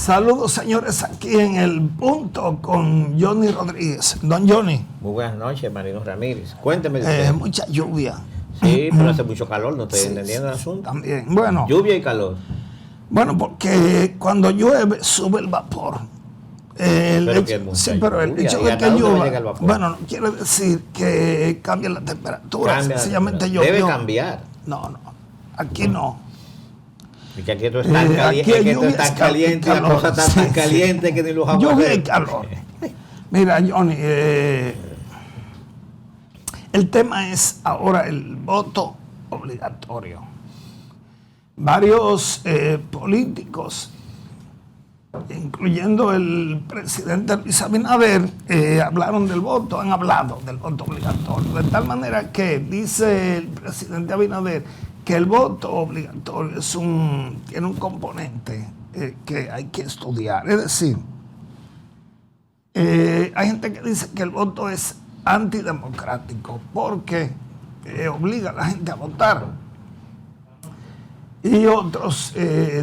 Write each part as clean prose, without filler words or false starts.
Saludos, señores, aquí en El Punto con Johnny Rodríguez. Don Johnny. Muy buenas noches, Marino Ramírez. Cuénteme. Mucha lluvia. Sí, pero hace mucho calor, no estoy Sí, entendiendo el asunto. También, bueno. Lluvia y calor. Bueno, porque cuando llueve sube el vapor. Pero el hecho de que llueva, bueno, no quiere decir que cambie la temperatura. Sencillamente llovió. Debe cambiar. No, aquí no. Y que aquí esto es tan caliente, la cosa está tan caliente que ni los aguaceros. Lluvia y calor. Mira, Johnny, el tema es ahora el voto obligatorio. Varios políticos, incluyendo el presidente Luis Abinader, hablaron del voto, han hablado del voto obligatorio. De tal manera que dice el presidente Abinader que el voto obligatorio tiene un componente que hay que estudiar. Es decir, hay gente que dice que el voto es antidemocrático porque obliga a la gente a votar. Y otros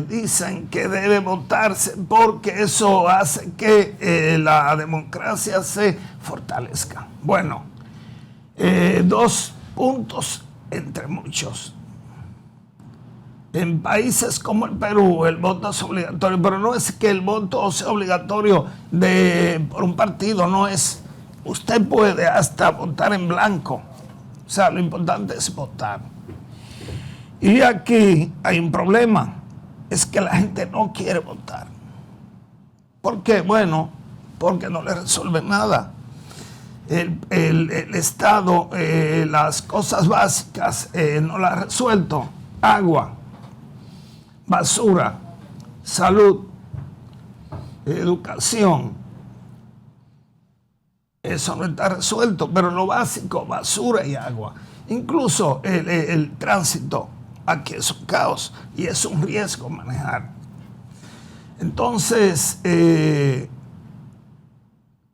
dicen que debe votarse porque eso hace que la democracia se fortalezca. Bueno, dos puntos entre muchos. En países como el Perú el voto es obligatorio, pero no es que el voto sea obligatorio por un partido, no es. Usted puede hasta votar en blanco. O sea, lo importante es votar. Y aquí hay un problema, es que la gente no quiere votar. ¿Por qué? Bueno, porque no le resuelve nada. El Estado, las cosas básicas no las ha resuelto. Agua, basura, salud, educación. Eso no está resuelto, pero lo básico, basura y agua. Incluso el tránsito, aquí es un caos y es un riesgo manejar. Entonces,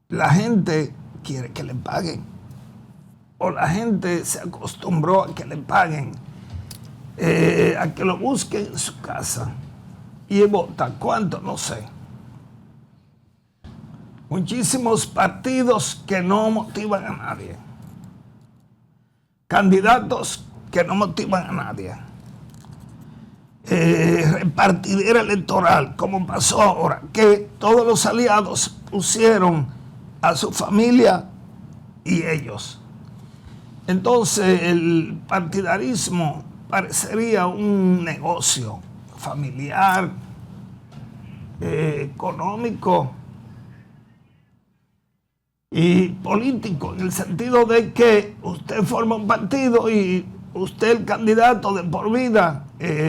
la gente quiere que le paguen, o la gente se acostumbró a que le paguen, a que lo busquen en su casa y vota. ¿Cuánto? No sé. Muchísimos partidos que no motivan a nadie. Candidatos que no motivan a nadie. Repartidera electoral, como pasó ahora, que todos los aliados pusieron a su familia y ellos. Entonces el partidarismo parecería un negocio familiar, económico y político, en el sentido de que usted forma un partido y usted es el candidato de por vida,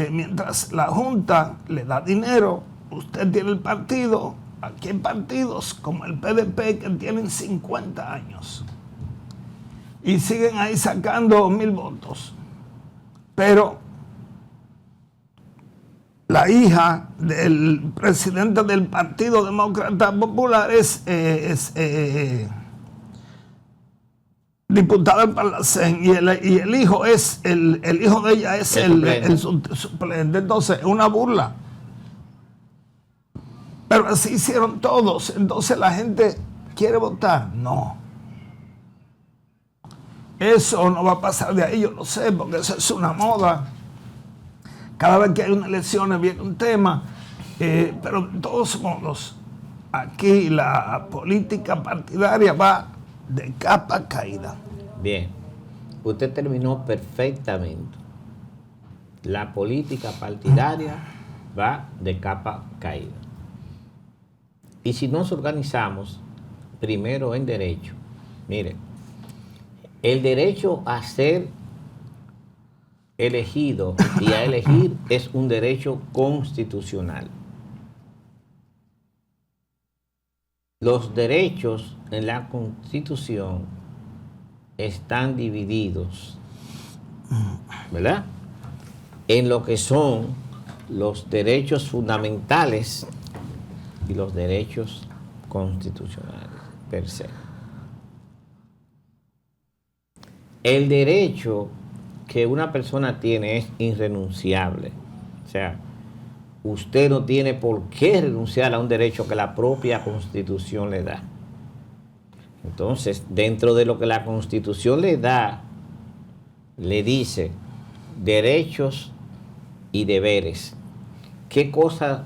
mientras la Junta le da dinero, usted tiene el partido. Aquí hay partidos como el PDP que tienen 50 años y siguen ahí sacando 1000 votos. Pero la hija del presidente del Partido Demócrata Popular es diputada en Parlacén y el hijo es el hijo de ella es el suplente. Entonces es una burla. Pero así hicieron todos. Entonces la gente quiere votar. No. Eso no va a pasar de ahí, yo lo sé, porque eso es una moda. Cada vez que hay unas elecciones viene un tema. Pero de todos modos, aquí la política partidaria va de capa caída. Bien, usted terminó perfectamente. La política partidaria va de capa caída. Y si nos organizamos, primero en derecho, mire, el derecho a ser elegido y a elegir es un derecho constitucional. Los derechos en la Constitución están divididos, ¿verdad?, en lo que son los derechos fundamentales y los derechos constitucionales per se. El derecho que una persona tiene es irrenunciable. O sea, usted no tiene por qué renunciar a un derecho que la propia Constitución le da. Entonces, dentro de lo que la Constitución le da, le dice derechos y deberes. ¿Qué cosas,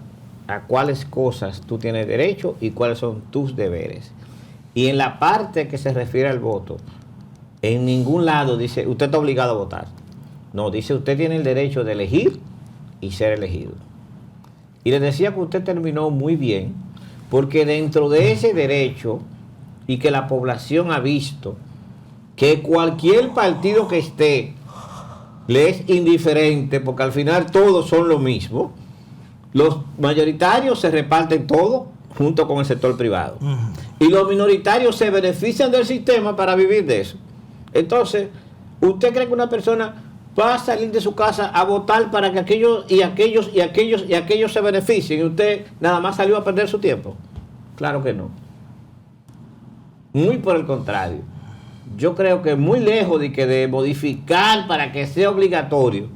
a cuáles cosas tú tienes derecho y cuáles son tus deberes? Y en la parte que se refiere al voto, en ningún lado dice, usted está obligado a votar. No, dice, usted tiene el derecho de elegir y ser elegido. Y le decía que usted terminó muy bien, porque dentro de ese derecho, y que la población ha visto, que cualquier partido que esté, le es indiferente, porque al final todos son lo mismo. Los mayoritarios se reparten todo junto con el sector privado. Y los minoritarios se benefician del sistema para vivir de eso. Entonces, ¿usted cree que una persona va a salir de su casa a votar para que aquellos y aquellos y aquellos y aquellos se beneficien y usted nada más salió a perder su tiempo? Claro que no. Muy por el contrario. Yo creo que muy lejos de modificar para que sea obligatorio,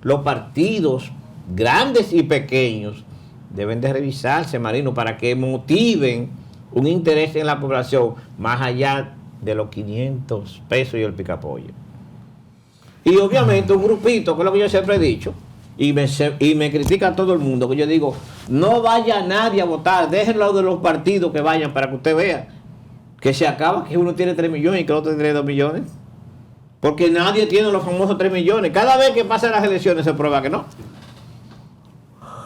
los partidos grandes y pequeños deben de revisarse, Marino, para que motiven un interés en la población más allá de los 500 pesos y el picapollo. Y obviamente un grupito, que es lo que yo siempre he dicho, y me critica a todo el mundo, que yo digo, no vaya nadie a votar, déjenlo de los partidos que vayan para que usted vea que se acaba que uno tiene 3 millones y que el otro tiene 2 millones. Porque nadie tiene los famosos 3 millones. Cada vez que pasan las elecciones se prueba que no.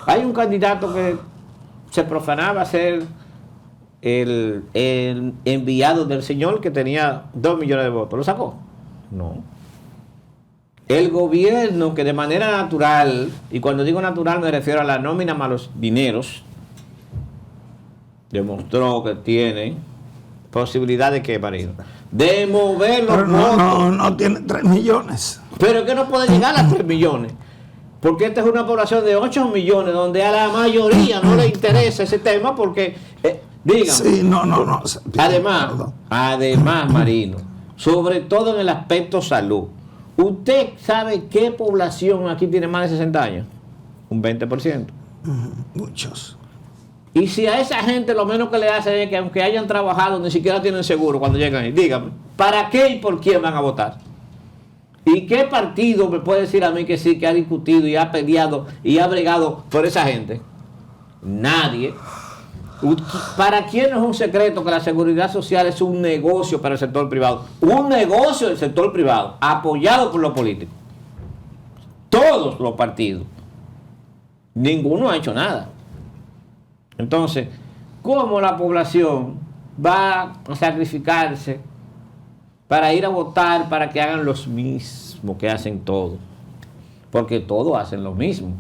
Hay un candidato que se profanaba a ser el enviado del señor que tenía 2 millones de votos. ¿Lo sacó? No. El gobierno que de manera natural, y cuando digo natural me refiero a la nómina más los dineros, demostró que tiene posibilidad de que, Marino, de mover los votos. No tiene 3 millones. Pero es que no puede llegar a 3 millones. Porque esta es una población de 8 millones donde a la mayoría no le interesa ese tema porque, dígame. Sí, no. Además, Marino, sobre todo en el aspecto salud, ¿usted sabe qué población aquí tiene más de 60 años? Un 20%. Muchos. Y si a esa gente lo menos que le hace es que aunque hayan trabajado ni siquiera tienen seguro cuando llegan ahí, dígame, ¿para qué y por quién van a votar? ¿Y qué partido me puede decir a mí que sí, que ha discutido y ha peleado y ha bregado por esa gente? Nadie. ¿Para quién no es un secreto que la seguridad social es un negocio para el sector privado? Un negocio del sector privado, apoyado por los políticos. Todos los partidos. Ninguno ha hecho nada. Entonces, ¿cómo la población va a sacrificarse para ir a votar para que hagan los mismos que hacen todos? Porque todos hacen lo mismo.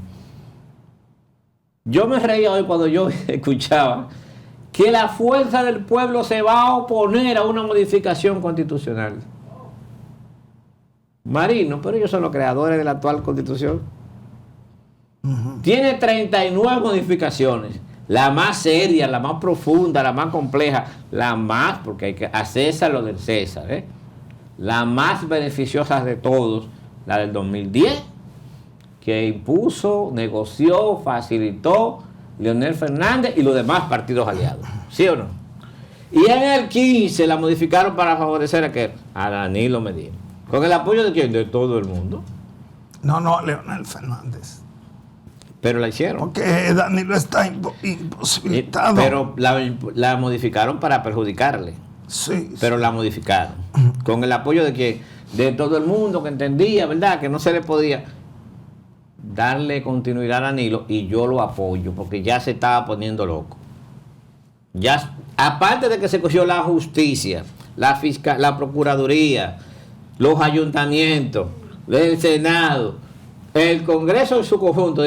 Yo me reía hoy cuando yo escuchaba que la fuerza del pueblo se va a oponer a una modificación constitucional. Marino, pero ellos son los creadores de la actual constitución. Tiene 39 modificaciones. La más seria, la más profunda, la más compleja, la más, porque hay que a César lo del César, la más beneficiosa de todos, la del 2010, que impuso, negoció, facilitó Leonel Fernández y los demás partidos aliados. ¿Sí o no? Y en el 15 la modificaron para favorecer a Danilo Medina. ¿Con el apoyo de quién? De todo el mundo. No, Leonel Fernández. Pero la hicieron. Porque Danilo está imposibilitado. Pero la modificaron para perjudicarle. Sí. Pero la modificaron. Con el apoyo de que de todo el mundo que entendía, ¿verdad? Que no se le podía darle continuidad a Danilo. Y yo lo apoyo porque ya se estaba poniendo loco. Ya, aparte de que se cogió la justicia, la Procuraduría, los ayuntamientos, el Senado, el Congreso en su conjunto.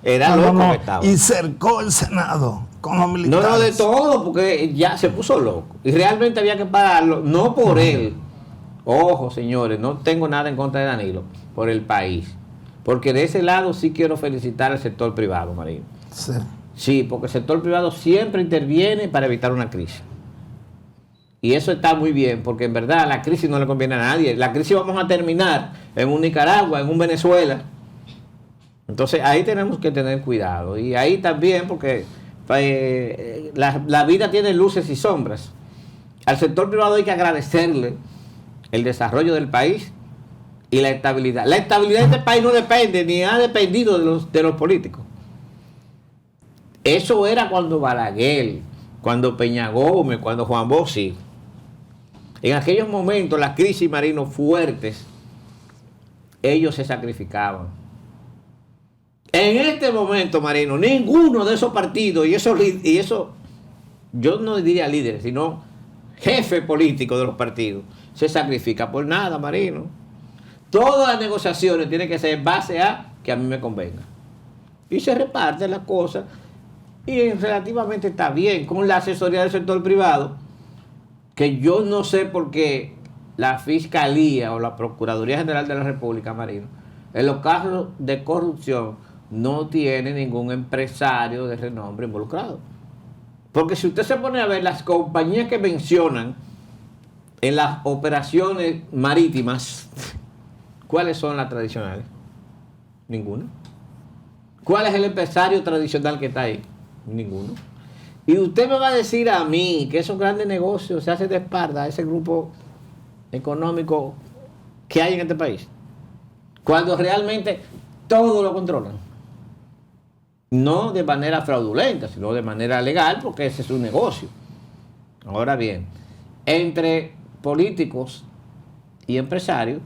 Era loco que estaba. Y cercó el Senado con los militares. No, de todo, porque ya se puso loco. Y realmente había que pararlo, no por él. Ojo, señores, no tengo nada en contra de Danilo, por el país. Porque de ese lado sí quiero felicitar al sector privado, Marino. Sí. Sí, porque el sector privado siempre interviene para evitar una crisis. Y eso está muy bien, porque en verdad la crisis no le conviene a nadie. La crisis vamos a terminar en un Nicaragua, en un Venezuela. Entonces ahí tenemos que tener cuidado. Y ahí también, porque la vida tiene luces y sombras. Al sector privado hay que agradecerle el desarrollo del país y la estabilidad. La estabilidad de este país no depende, ni ha dependido de los políticos. Eso era cuando Balaguer, cuando Peña Gómez, cuando Juan Bosch. En aquellos momentos, las crisis marinos fuertes, ellos se sacrificaban. En este momento, Marino, ninguno de esos partidos y eso, yo no diría líderes, sino jefe político de los partidos, se sacrifica por nada, Marino. Todas las negociaciones tienen que ser en base a que a mí me convenga. Y se reparten las cosas y relativamente está bien con la asesoría del sector privado, que yo no sé por qué la Fiscalía o la Procuraduría General de la República, Marino, en los casos de corrupción no tiene ningún empresario de renombre involucrado. Porque si usted se pone a ver las compañías que mencionan en las operaciones marítimas, ¿cuáles son las tradicionales? Ninguna. ¿Cuál es el empresario tradicional que está ahí? Ninguno. Y usted me va a decir a mí que esos grandes negocios se hacen de espalda a ese grupo económico que hay en este país, cuando realmente todo lo controlan. No de manera fraudulenta, sino de manera legal, porque ese es un negocio. Ahora bien, entre políticos y empresarios,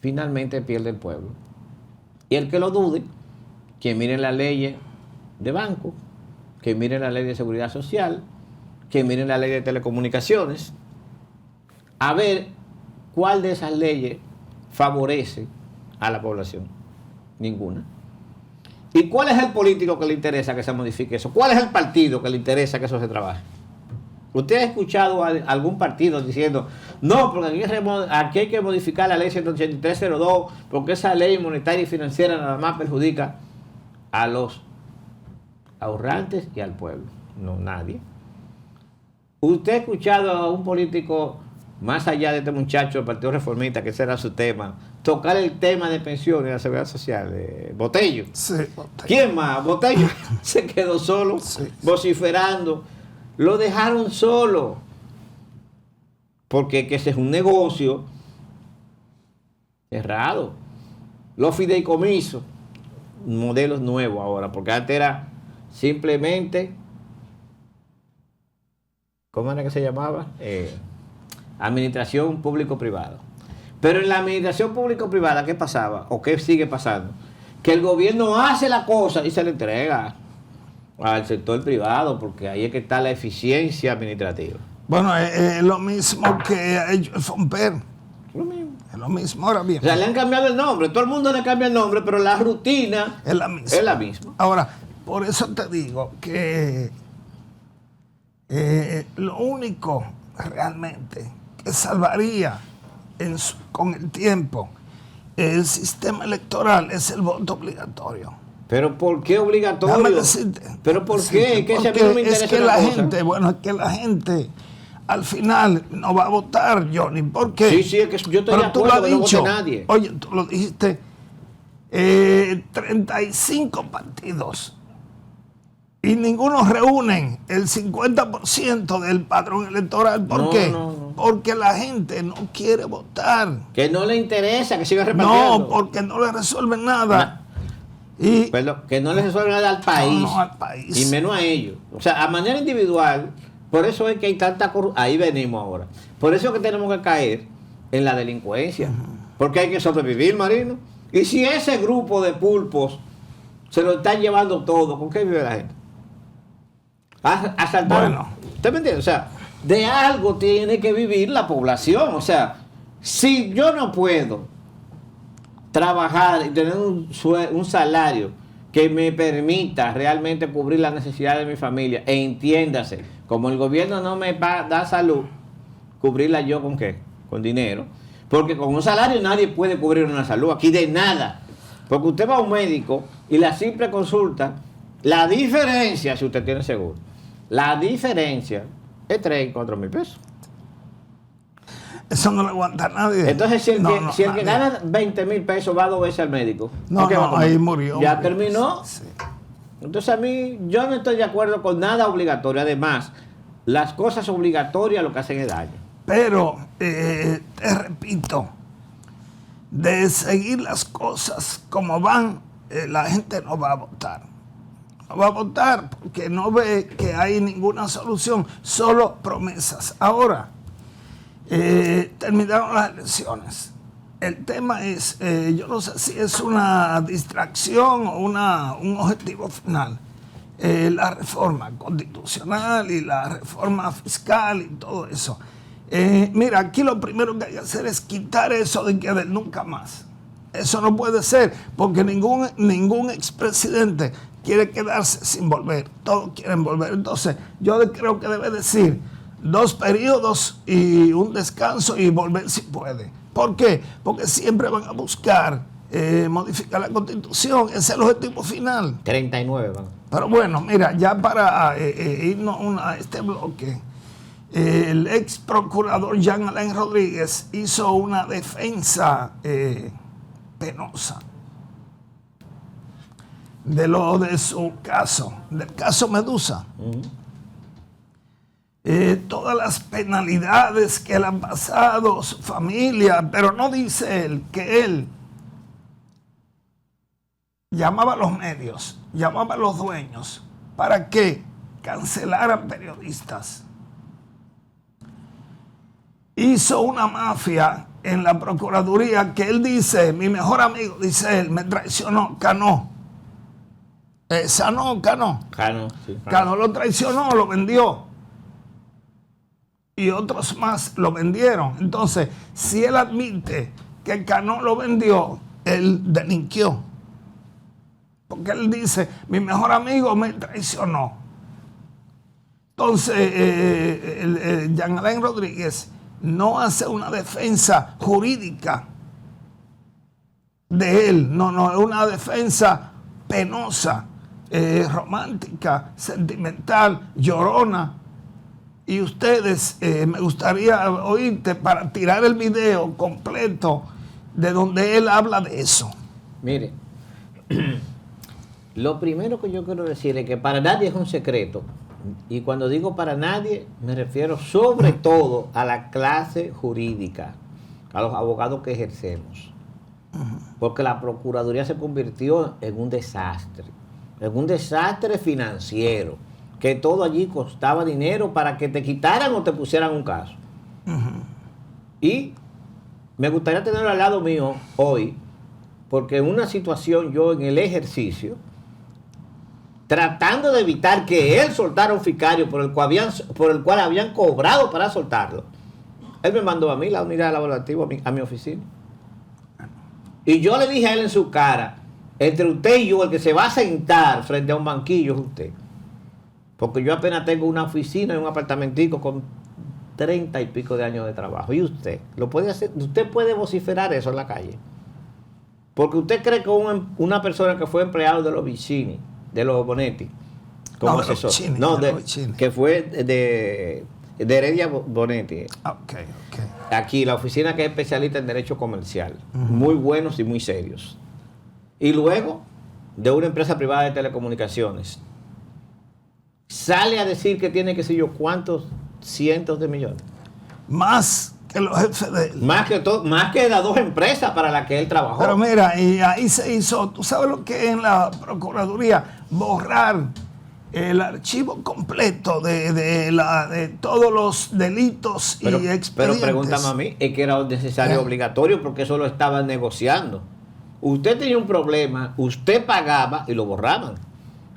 finalmente pierde el pueblo. Y el que lo dude, que miren las leyes de banco, que miren la ley de seguridad social, que miren la ley de telecomunicaciones, a ver cuál de esas leyes favorece a la población. Ninguna. ¿Y cuál es el político que le interesa que se modifique eso? ¿Cuál es el partido que le interesa que eso se trabaje? ¿Usted ha escuchado a algún partido diciendo, no, porque aquí hay que modificar la ley 18302, porque esa ley monetaria y financiera nada más perjudica a los ahorrantes y al pueblo? No, nadie. ¿Usted ha escuchado a un político, más allá de este muchacho del Partido Reformista, que ese era su tema, tocar el tema de pensiones y la seguridad social? Botello. Sí, Botello. ¿Quién más? Botello se quedó solo, Sí. vociferando. Lo dejaron solo. Porque que ese es un negocio cerrado. Los fideicomisos, modelos nuevos ahora, porque antes era simplemente, ¿cómo era que se llamaba? Administración público-privada. Pero en la administración público-privada, ¿qué pasaba? ¿O qué sigue pasando? Que el gobierno hace la cosa y se le entrega al sector privado, porque ahí es que está la eficiencia administrativa. Bueno, es lo mismo que ha hecho el Fomper. Lo mismo. Es lo mismo, ahora bien. O sea, le han cambiado el nombre, todo el mundo le cambia el nombre, pero la rutina Es la misma. es la misma. Ahora, por eso te digo que lo único realmente que salvaría con el tiempo el sistema electoral es el voto obligatorio. ¿Pero por qué obligatorio? Déjame decirte. ¿Pero por qué? Que si a mí no me interesa es que una la cosa. gente, bueno, es que la gente al final no va a votar, Johnny. ¿Por qué? Sí, sí, es que yo estoy de Pero tú lo acuerdo has que no dicho. vote nadie. Oye, tú lo dijiste. 35 partidos. Y ninguno reúnen el 50% del padrón electoral. ¿Por No, qué? no, no. Porque la gente no quiere votar. Que no le interesa, que siga repartiendo. No, porque no le resuelven nada. Y Perdón, que no les resuelve nada al país. No, al país. Y menos a ellos. O sea, a manera individual, por eso es que hay tanta corrupción. Ahí venimos ahora. Por eso es que tenemos que caer en la delincuencia. Porque hay que sobrevivir, Marino. Y si ese grupo de pulpos se lo están llevando todo, ¿con qué vive la gente? Asaltar. Bueno. ¿Usted me entiende? O sea, de algo tiene que vivir la población. O sea, si yo no puedo trabajar y tener un salario que me permita realmente cubrir las necesidades de mi familia, e entiéndase, como el gobierno no me da salud, cubrirla yo ¿con qué? Con dinero. Porque con un salario nadie puede cubrir una salud, aquí de nada. Porque usted va a un médico y la simple consulta, la diferencia, si usted tiene seguro, la diferencia es 3 y 4 mil pesos. Eso no lo aguanta nadie. Entonces, si el que nadie. gana 20,000 pesos va 2 veces al médico. No, ¿qué va a comer? ahí murió. Ya terminó. Sí. Entonces, a mí, yo no estoy de acuerdo con nada obligatorio. Además, las cosas obligatorias lo que hacen es daño. Pero, te repito, de seguir las cosas como van, la gente no va a votar. No va a votar porque no ve que hay ninguna solución, solo promesas. Ahora, terminaron las elecciones. El tema es, yo no sé si es una distracción o un objetivo final. La reforma constitucional y la reforma fiscal y todo eso. Mira, aquí lo primero que hay que hacer es quitar eso de que del nunca más. Eso no puede ser, porque ningún expresidente quiere quedarse sin volver. Todos quieren volver. Entonces, yo creo que debe decir 2 periodos y un descanso y volver si puede. ¿Por qué? Porque siempre van a buscar modificar la Constitución. Ese es el objetivo final. 39 van. Pero bueno, mira, ya para irnos a este bloque, el ex procurador Jean Alain Rodríguez hizo una defensa penosa de su caso, del caso Medusa. Todas las penalidades que le han pasado, su familia, pero no dice él que él llamaba a los medios, llamaba a los dueños para que cancelaran periodistas. Hizo una mafia en la Procuraduría que él dice, mi mejor amigo, dice él, me traicionó, Cano. Cano. Sí, Cano lo traicionó, lo vendió. Y otros más lo vendieron. Entonces, si él admite que Cano lo vendió, él delinquió. Porque él dice, mi mejor amigo me traicionó. Entonces, Jean Alain Rodríguez no hace una defensa jurídica de él. No, es una defensa penosa, romántica, sentimental, llorona. Y ustedes, me gustaría oírte para tirar el video completo de donde él habla de eso. Mire, lo primero que yo quiero decir es que para nadie es un secreto, y cuando digo para nadie, me refiero sobre todo a la clase jurídica, a los abogados que ejercemos. Porque la Procuraduría se convirtió en un desastre financiero, que todo allí costaba dinero para que te quitaran o te pusieran un caso. Y me gustaría tenerlo al lado mío hoy, porque en una situación yo en el ejercicio, tratando de evitar que él soltara un ficario por el cual habían cobrado para soltarlo, él me mandó a mí la unidad laborativa a mi oficina. Y yo le dije a él en su cara, entre usted y yo, el que se va a sentar frente a un banquillo es usted. Porque yo apenas tengo una oficina y un apartamentico con 30 y pico de años de trabajo. Y usted lo puede hacer, usted puede vociferar eso en la calle. Porque usted cree que una persona que fue empleado de los Vicini, de los Bonetti, como asesor, que fue de Heredia Bonetti. Okay. Aquí, la oficina que es especialista en derecho comercial, muy buenos y muy serios. Y luego, de una empresa privada de telecomunicaciones, sale a decir que tiene, qué sé yo, cuántos cientos de millones. Más que los jefes de él. Más que las 2 empresas para las que él trabajó. Pero mira, y ahí se hizo, tú sabes lo que es en la Procuraduría, borrar el archivo completo de todos los delitos y expedientes. Pero pregúntame a mí, es que era necesario, obligatorio, porque eso lo estaban negociando. Usted tenía un problema, usted pagaba y lo borraban.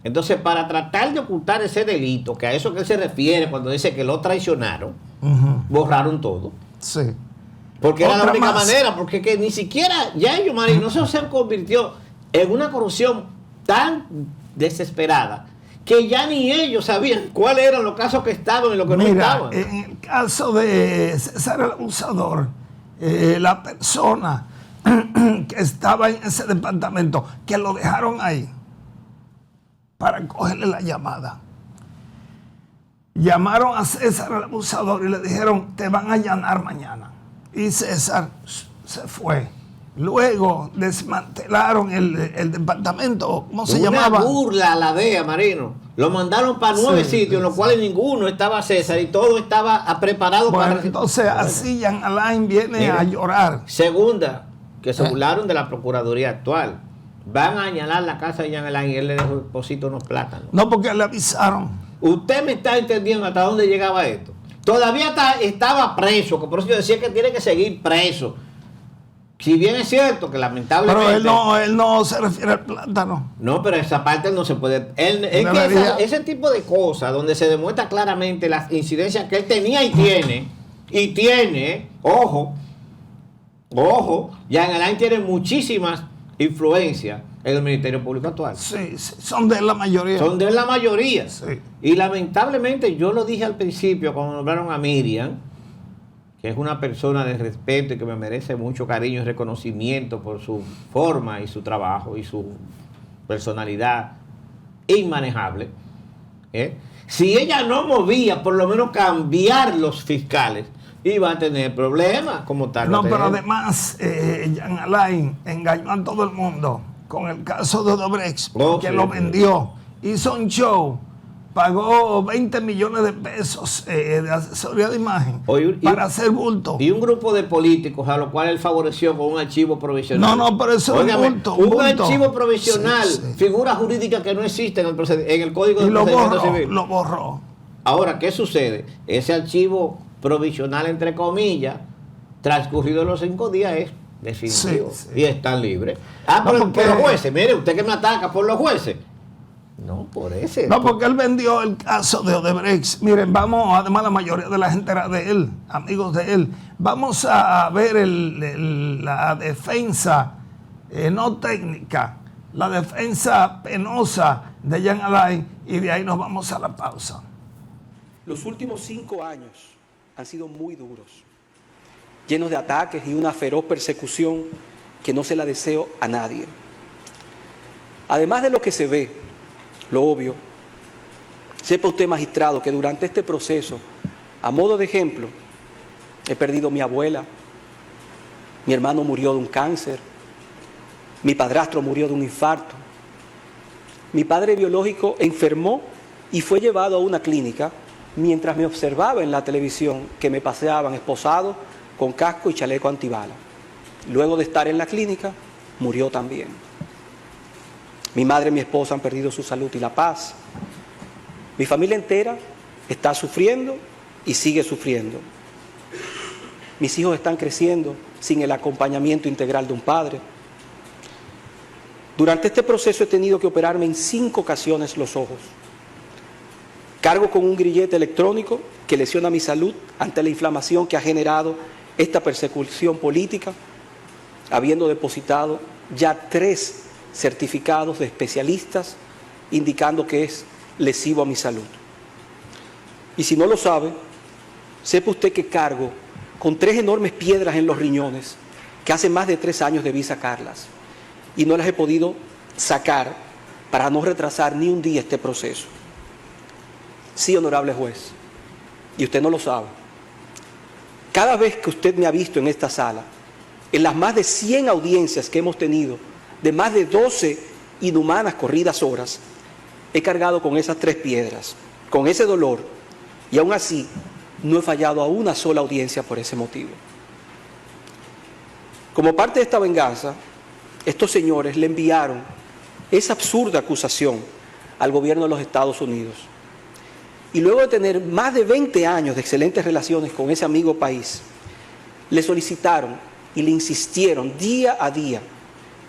Entonces, para tratar de ocultar ese delito, que a eso que él se refiere cuando dice que lo traicionaron, borraron todo. Sí. Porque era la Otra única más. manera, porque que ni siquiera, ya ellos, no se convirtió en una corrupción tan desesperada que ya ni ellos sabían cuáles eran los casos que estaban y los que no estaban. En el caso de César el Abusador, la persona que estaba en ese departamento, que lo dejaron ahí para cogerle la llamada. Llamaron a César el Abusador y le dijeron, te van a allanar mañana. y César se fue. Luego desmantelaron el departamento, ¿cómo se llamaba? Una burla a la DEA, Marino. Lo mandaron para 9 sitios, en los cuales ninguno estaba César y todo estaba preparado para... Entonces así Jean Alain viene a llorar. Segunda, que se burlaron de la Procuraduría actual. Van a añalar la casa de Jean Alain y él le dejó el pocito unos plátanos. No, porque le avisaron. Usted me está entendiendo hasta dónde llegaba esto. Todavía estaba preso, por eso yo decía que tiene que seguir preso. Si bien es cierto que lamentablemente... Pero él no se refiere al plátano. No, pero esa parte no se puede... ese tipo de cosas donde se demuestra claramente las incidencias que él tenía y tiene, ojo, Jean Alain tiene muchísimas influencias en el Ministerio Público actual. Sí, son de la mayoría. Son de la mayoría. Sí. Y lamentablemente, yo lo dije al principio cuando nombraron a Miriam, que es una persona de respeto y que me merece mucho cariño y reconocimiento por su forma y su trabajo y su personalidad inmanejable. Si ella no movía, por lo menos cambiar los fiscales, iba a tener problemas como tal. No, pero además, Jean Alain engañó a todo el mundo con el caso de Odebrecht, que lo vendió, hizo un show, pagó 20 millones de pesos de asesoría de imagen para hacer bulto. Y un grupo de políticos a los cuales él favoreció con un archivo provisional. No, pero eso es bulto. Un archivo provisional, figura jurídica que no existe en el Código de Procedimiento Civil. Lo borró. Ahora, ¿qué sucede? Ese archivo provisional, entre comillas, transcurrido los 5 días es definitivo y están libres. Por los jueces. Mire, usted que me ataca por los jueces. No, por ese. No, porque él vendió el caso de Odebrecht. Miren, además la mayoría de la gente era de él, amigos de él. Vamos a ver la defensa, no técnica, la defensa penosa de Jean Alain y de ahí nos vamos a la pausa. Los últimos 5 años han sido muy duros, llenos de ataques y una feroz persecución que no se la deseo a nadie. Además de lo que se ve, lo obvio, sepa usted, magistrado, que durante este proceso, a modo de ejemplo, he perdido a mi abuela, mi hermano murió de un cáncer, mi padrastro murió de un infarto, mi padre biológico enfermó y fue llevado a una clínica mientras me observaba en la televisión que me paseaban esposado con casco y chaleco antibala. Luego de estar en la clínica, murió también. Mi madre y mi esposa han perdido su salud y la paz. Mi familia entera está sufriendo y sigue sufriendo. Mis hijos están creciendo sin el acompañamiento integral de un padre. Durante este proceso he tenido que operarme en 5 ocasiones los ojos. Cargo con un grillete electrónico que lesiona mi salud ante la inflamación que ha generado esta persecución política, habiendo depositado ya 3 certificados de especialistas indicando que es lesivo a mi salud. Y si no lo sabe, sepa usted que cargo con 3 enormes piedras en los riñones que hace más de 3 años debí sacarlas y no las he podido sacar para no retrasar ni un día este proceso. Sí, honorable juez, y usted no lo sabe. Cada vez que usted me ha visto en esta sala, en las más de 100 audiencias que hemos tenido, de más de 12 inhumanas corridas horas, he cargado con esas 3 piedras, con ese dolor, y aún así no he fallado a una sola audiencia por ese motivo. Como parte de esta venganza, estos señores le enviaron esa absurda acusación al gobierno de los Estados Unidos. Y luego de tener más de 20 años de excelentes relaciones con ese amigo país, le solicitaron y le insistieron día a día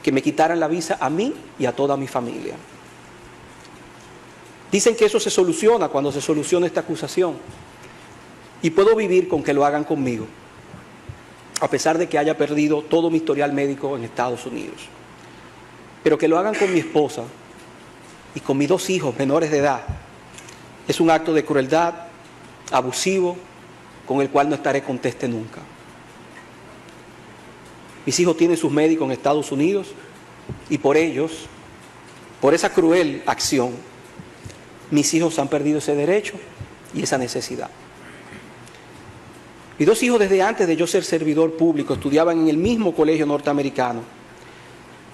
que me quitaran la visa a mí y a toda mi familia. Dicen que eso se soluciona cuando se soluciona esta acusación. Y puedo vivir con que lo hagan conmigo, a pesar de que haya perdido todo mi historial médico en Estados Unidos. Pero que lo hagan con mi esposa y con mis 2 hijos menores de edad es un acto de crueldad, abusivo, con el cual no estaré conteste nunca. Mis hijos tienen sus médicos en Estados Unidos y por ellos, por esa cruel acción, mis hijos han perdido ese derecho y esa necesidad. Mis 2 hijos, desde antes de yo ser servidor público, estudiaban en el mismo colegio norteamericano,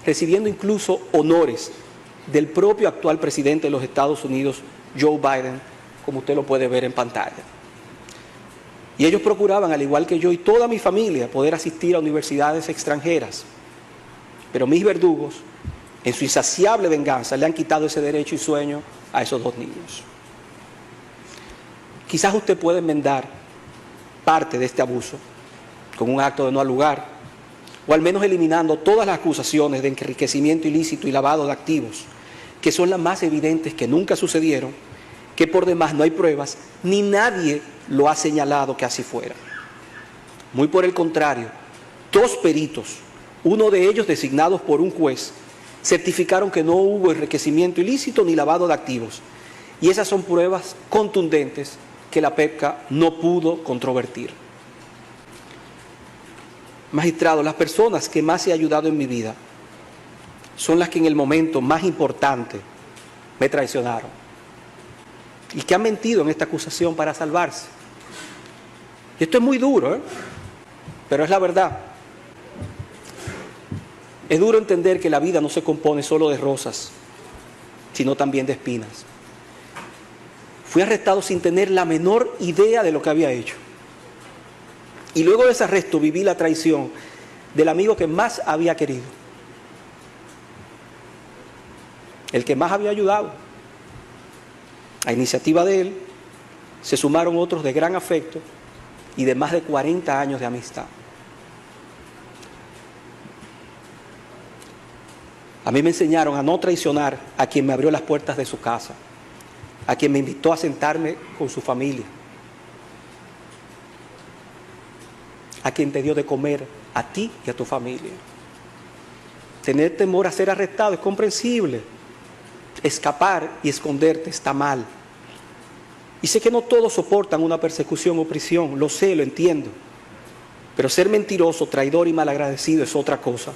recibiendo incluso honores del propio actual presidente de los Estados Unidos, Joe Biden, como usted lo puede ver en pantalla. Y ellos procuraban, al igual que yo y toda mi familia, poder asistir a universidades extranjeras. Pero mis verdugos, en su insaciable venganza, le han quitado ese derecho y sueño a esos 2 niños. Quizás usted pueda enmendar parte de este abuso con un acto de no al lugar, o al menos eliminando todas las acusaciones de enriquecimiento ilícito y lavado de activos, que son las más evidentes, que nunca sucedieron, que por demás no hay pruebas, ni nadie lo ha señalado que así fuera. Muy por el contrario, 2 peritos, uno de ellos designados por un juez, certificaron que no hubo enriquecimiento ilícito ni lavado de activos. Y esas son pruebas contundentes que la PEPCA no pudo controvertir. Magistrado, las personas que más he ayudado en mi vida son las que en el momento más importante me traicionaron y que han mentido en esta acusación para salvarse. Y esto es muy duro, pero es la verdad. Es duro entender que la vida no se compone solo de rosas, sino también de espinas. Fui arrestado sin tener la menor idea de lo que había hecho. Y luego de ese arresto viví la traición del amigo que más había querido, el que más había ayudado. A iniciativa de él se sumaron otros de gran afecto y de más de 40 años de amistad. A mí me enseñaron a no traicionar a quien me abrió las puertas de su casa, a quien me invitó a sentarme con su familia, a quien te dio de comer a ti y a tu familia. Tener temor a ser arrestado es comprensible. Escapar y esconderte está mal. Y sé que no todos soportan una persecución o prisión, lo sé, lo entiendo. Pero ser mentiroso, traidor y malagradecido es otra cosa.